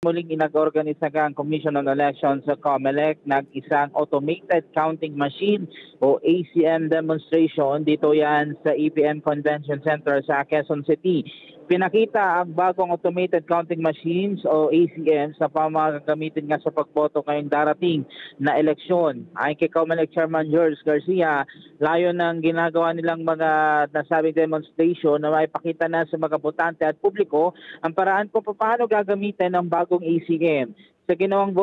Muling inag-organisa ang Commission on Elections sa COMELEC ng isang automated counting machine o ACM demonstration. Dito yan sa EPM Convention Center sa Quezon City. Pinakita ang bagong automated counting machines o ACM sa pamagagamitin nga sa pagboto ngayong darating na eleksyon. Ayon kay COMELEC Chairman George Garcia, layon ng ginagawa nilang mga nasabing demonstration na maipakita na sa mga botante at publiko ang paraan kung paano gagamitin ang bagong ACM. Sa ginawang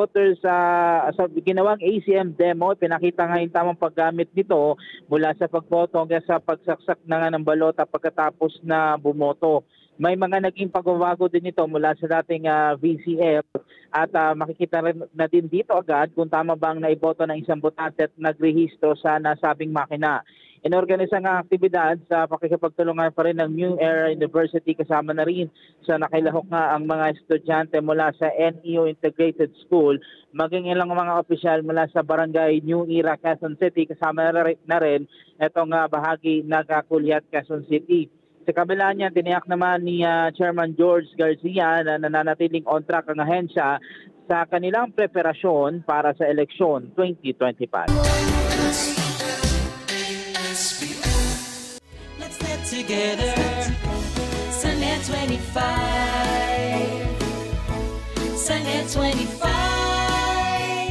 ginawang ACM demo, pinakita nga yung tamang paggamit nito mula sa pagboto hanggang sa pagsaksak na nga ng balota pagkatapos na bumoto. May mga naging pagbabago din ito mula sa dating VCF at makikita rin na din dito agad kung tama bang naiboto ng isang botante at nagrehistro sa nasabing makina. Inorganisa nga ang aktibidad sa pakikipagtulungan pa rin ng New Era University, kasama na rin sa nakilahok nga ang mga estudyante mula sa NEO Integrated School, maging ilang mga opisyal mula sa Barangay New Era, Quezon City, kasama na rin itong bahagi ng Kulyat, Quezon City. Sa kabila niya, tiniyak naman ni Chairman George Garcia na nananatiling on track ang ahensya sa kanilang preparasyon para sa eleksyon 2025. Let's get together, Sunday 25, Sunday 25.